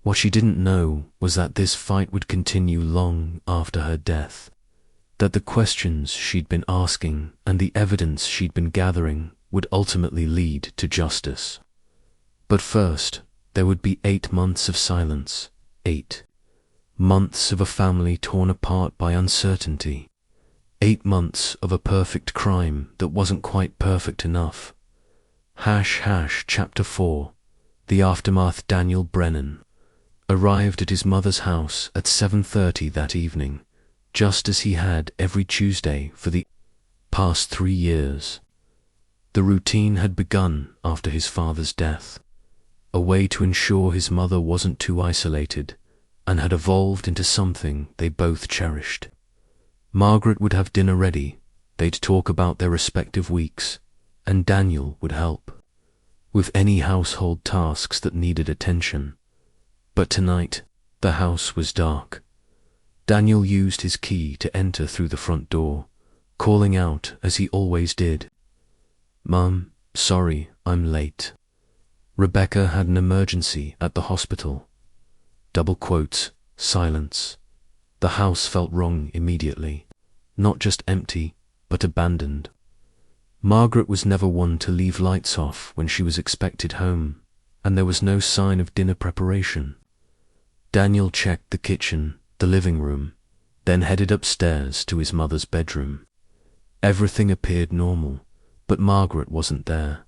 What she didn't know was that this fight would continue long after her death, that the questions she'd been asking and the evidence she'd been gathering would ultimately lead to justice. But first, there would be 8 months of silence, 8 months of a family torn apart by uncertainty, 8 months of a perfect crime that wasn't quite perfect enough. Chapter 4. The Aftermath. Daniel Brennan arrived at his mother's house at 7:30 that evening, just as he had every Tuesday for the past 3 years. The routine had begun after his father's death, a way to ensure his mother wasn't too isolated, and had evolved into something they both cherished. Margaret would have dinner ready, they'd talk about their respective weeks, and Daniel would help with any household tasks that needed attention. But tonight, the house was dark. Daniel used his key to enter through the front door, calling out as he always did, "Mum, sorry, I'm late. Rebecca had an emergency at the hospital." Double quotes, silence. The house felt wrong immediately, not just empty, but abandoned. Margaret was never one to leave lights off when she was expected home, and there was no sign of dinner preparation. Daniel checked the kitchen, the living room, then headed upstairs to his mother's bedroom. Everything appeared normal, but Margaret wasn't there.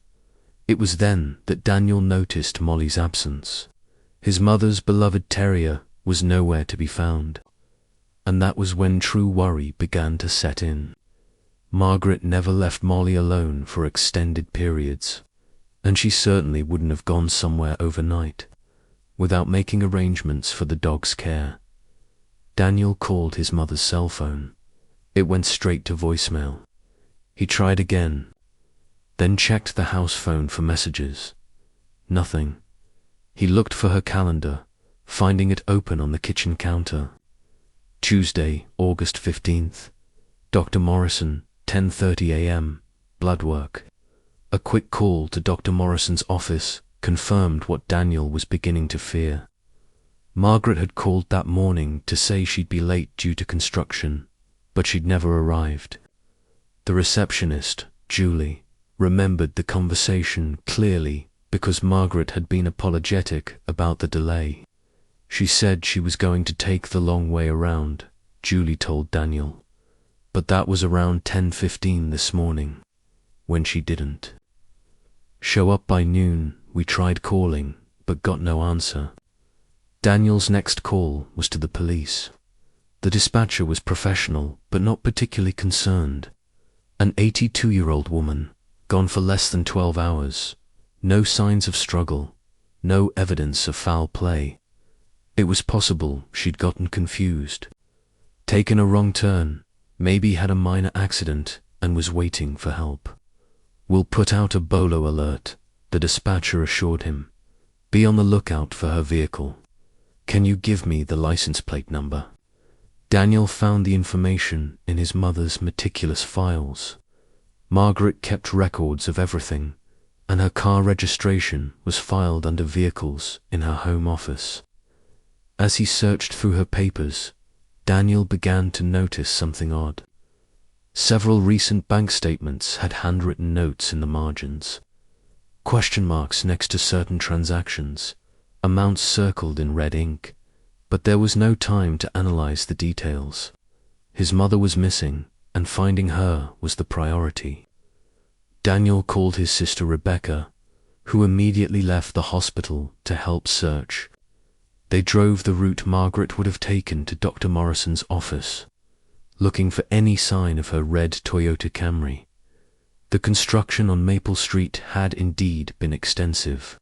It was then that Daniel noticed Molly's absence. His mother's beloved terrier was nowhere to be found, and that was when true worry began to set in. Margaret never left Molly alone for extended periods, and she certainly wouldn't have gone somewhere overnight without making arrangements for the dog's care. Daniel called his mother's cell phone. It went straight to voicemail. He tried again, then checked the house phone for messages. Nothing. He looked for her calendar, finding it open on the kitchen counter. Tuesday, August 15th. Dr. Morrison, 10:30 a.m., blood work. A quick call to Dr. Morrison's office confirmed what Daniel was beginning to fear. Margaret had called that morning to say she'd be late due to construction, but she'd never arrived. The receptionist, Julie, remembered the conversation clearly because Margaret had been apologetic about the delay. She said she was going to take the long way around, Julie told Daniel, but that was around 10:15 this morning, when she didn't show up by noon. We tried calling, but got no answer. Daniel's next call was to the police. The dispatcher was professional, but not particularly concerned. An 82-year-old woman, gone for less than 12 hours. No signs of struggle, no evidence of foul play. It was possible she'd gotten confused, taken a wrong turn, maybe had a minor accident and was waiting for help. "We'll put out a bolo alert," the dispatcher assured him. "Be on the lookout for her vehicle. Can you give me the license plate number?" Daniel found the information in his mother's meticulous files. Margaret kept records of everything, and her car registration was filed under vehicles in her home office. As he searched through her papers, Daniel began to notice something odd. Several recent bank statements had handwritten notes in the margins, question marks next to certain transactions, amounts circled in red ink, but there was no time to analyze the details. His mother was missing, and finding her was the priority. Daniel called his sister Rebecca, who immediately left the hospital to help search. They drove the route Margaret would have taken to Dr. Morrison's office, looking for any sign of her red Toyota Camry. The construction on Maple Street had indeed been extensive,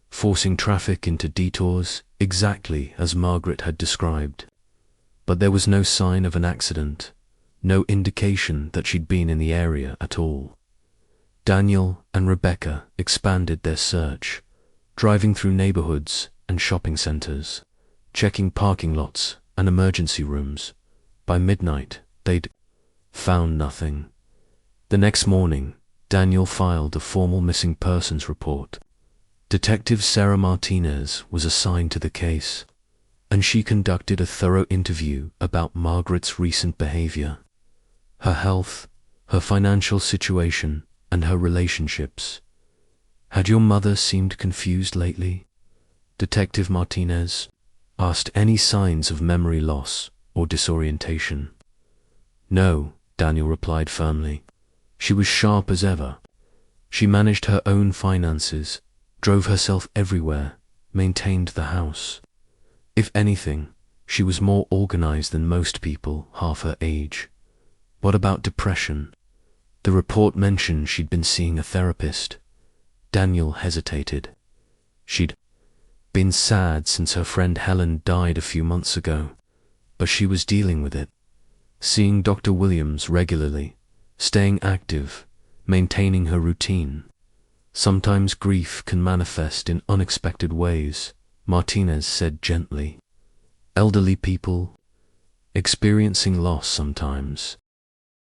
forcing traffic into detours exactly as Margaret had described. But there was no sign of an accident, no indication that she'd been in the area at all. Daniel and Rebecca expanded their search, driving through neighborhoods and shopping centers, checking parking lots and emergency rooms. By midnight, they'd found nothing. The next morning, Daniel filed a formal missing persons report. Detective Sarah Martinez was assigned to the case, and she conducted a thorough interview about Margaret's recent behavior, her health, her financial situation, and her relationships. "Had your mother seemed confused lately?" Detective Martinez asked. "Any signs of memory loss or disorientation?" "No," Daniel replied firmly. "She was sharp as ever. She managed her own finances, drove herself everywhere, maintained the house. If anything, she was more organized than most people half her age." "What about depression?" The report mentioned she'd been seeing a therapist. Daniel hesitated. "She'd been sad since her friend Helen died a few months ago, but she was dealing with it, seeing Dr. Williams regularly, staying active, maintaining her routine. Sometimes grief can manifest in unexpected ways," Martinez said gently. "Elderly people experiencing loss sometimes,